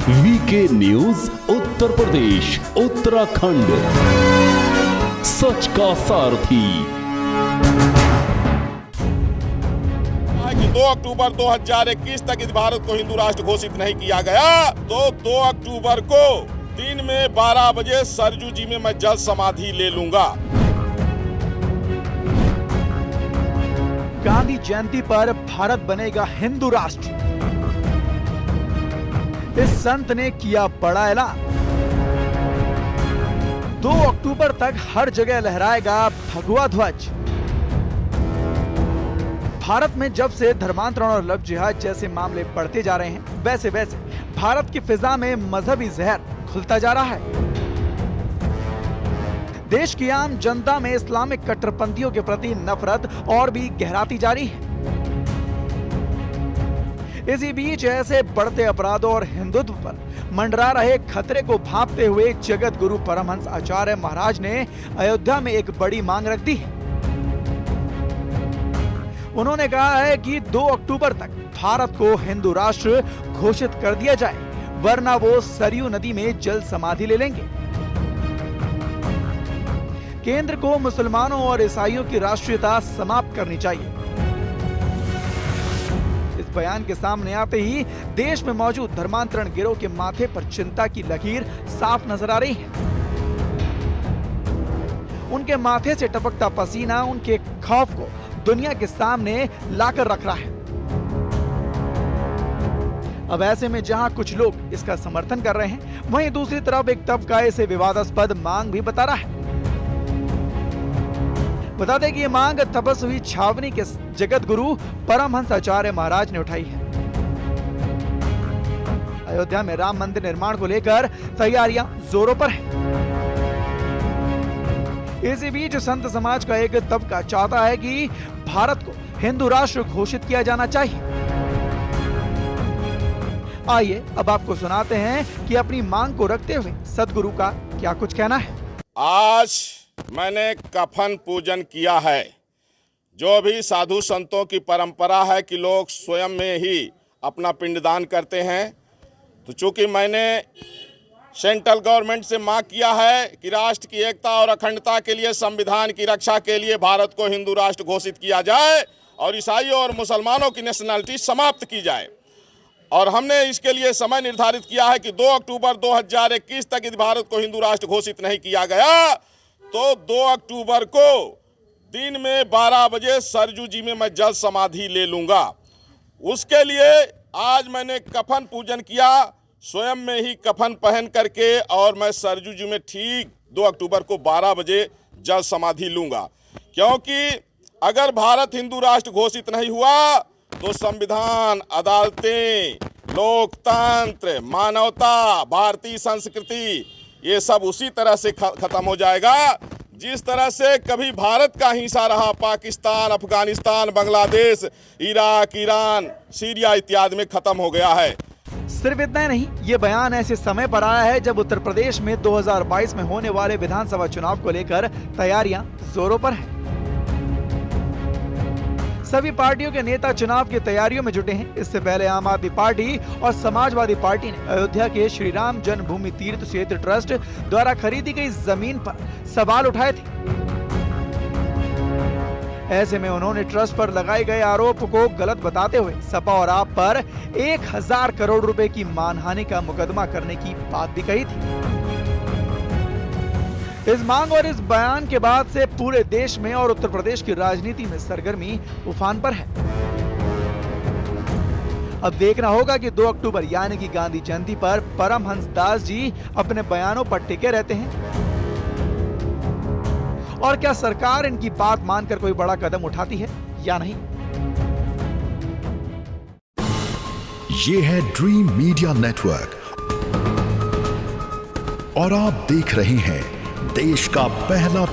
VK news Uttar Pradesh Uttarakhand, सच का सारथी। 2 अक्टूबर 2021 तक इस भारत को हिंदू राष्ट्र घोषित नहीं किया गया तो 2 अक्टूबर को दिन में 12 बजे सरजू जी में मैं जल समाधि ले लूंगा। गांधी जयंती पर भारत बनेगा हिंदू राष्ट्र, इस संत ने किया बड़ा ऐलान। 2 अक्टूबर तक हर जगह लहराएगा भगवा ध्वज। भारत में जब से धर्मांतरण और लव जिहाद जैसे मामले बढ़ते जा रहे हैं, वैसे वैसे भारत की फिजा में मजहबी जहर खुलता जा रहा है। देश की आम जनता में इस्लामिक कट्टरपंथियों के प्रति नफरत और भी गहराती जा रही है। इसी बीच ऐसे बढ़ते अपराधों और हिंदुत्व पर मंडरा रहे खतरे को भांपते हुए जगत गुरु परमहंस आचार्य महाराज ने अयोध्या में एक बड़ी मांग रख दी है। उन्होंने कहा है कि 2 अक्टूबर तक भारत को हिंदू राष्ट्र घोषित कर दिया जाए, वरना वो सरयू नदी में जल समाधि ले लेंगे। केंद्र को मुसलमानों और ईसाइयों की राष्ट्रीयता समाप्त करनी चाहिए। इस बयान के सामने आते ही देश में मौजूद धर्मांतरण गिरोह के माथे पर चिंता की लकीर साफ नजर आ रही है। उनके माथे से टपकता पसीना उनके खौफ को दुनिया के सामने लाकर रख रहा है। अब ऐसे में जहां कुछ लोग इसका समर्थन कर रहे हैं, वहीं दूसरी तरफ एक तबका इसे विवादास्पद मांग भी बता रहा है। बता दें कि ये मांग तपस्वी छावनी के जगत गुरु परमहंस आचार्य महाराज ने उठाई है। अयोध्या में राम मंदिर निर्माण को लेकर तैयारियां जोरों पर हैं। इसी बीच संत समाज का एक तबका चाहता है कि भारत को हिंदू राष्ट्र घोषित किया जाना चाहिए। आइए अब आपको सुनाते हैं कि अपनी मांग को रखते हुए सदगुरु का क्या कुछ कहना है। आज मैंने कफन पूजन किया है। जो भी साधु संतों की परंपरा है कि लोग स्वयं में ही अपना पिंडदान करते हैं, तो चूंकि मैंने सेंट्रल गवर्नमेंट से मांग किया है कि राष्ट्र की एकता और अखंडता के लिए, संविधान की रक्षा के लिए भारत को हिंदू राष्ट्र घोषित किया जाए और ईसाइयों और मुसलमानों की नेशनलिटी समाप्त की जाए, और हमने इसके लिए समय निर्धारित किया है कि 2 अक्टूबर 2021 तक इस भारत को हिंदू राष्ट्र घोषित नहीं किया गया तो 2 अक्टूबर को दिन में 12 बजे सरजू जी में मैं जल समाधि ले लूंगा। उसके लिए आज मैंने कफन पूजन किया, स्वयं में ही कफन पहन करके, और मैं सरजू जी में ठीक 2 अक्टूबर को 12 बजे जल समाधि लूंगा। क्योंकि अगर भारत हिंदू राष्ट्र घोषित नहीं हुआ तो संविधान, अदालतें, लोकतंत्र, मानवता, भारतीय संस्कृति, ये सब उसी तरह से खत्म हो जाएगा जिस तरह से कभी भारत का हिस्सा रहा Pakistan, Afghanistan, Bangladesh, Iraq, Iran, Syria इत्यादि में खत्म हो गया है। सिर्फ इतना नहीं, ये बयान ऐसे समय पर आया है जब उत्तर प्रदेश में 2022 में होने वाले विधानसभा चुनाव को लेकर तैयारियां जोरों पर हैं। सभी पार्टियों के नेता चुनाव की तैयारियों में जुटे हैं। इससे पहले आम आदमी पार्टी और समाजवादी पार्टी ने अयोध्या के श्री राम जन्मभूमि तीर्थ क्षेत्र ट्रस्ट द्वारा खरीदी गई जमीन पर सवाल उठाए थे। ऐसे में उन्होंने ट्रस्ट पर लगाए गए आरोप को गलत बताते हुए सपा और आप पर 1000 करोड़ रुपए की मानहानि का मुकदमा करने की बात भी कही थी। इस मांग और इस बयान के बाद से पूरे देश में और उत्तर प्रदेश की राजनीति में सरगर्मी उफान पर है। अब देखना होगा कि 2 अक्टूबर यानी कि गांधी जयंती पर परमहंस दास जी अपने बयानों पर टिके रहते हैं, और क्या सरकार इनकी बात मानकर कोई बड़ा कदम उठाती है या नहीं। ये है ड्रीम मीडिया नेटवर्क और आप देख रहे हैं देश का पहला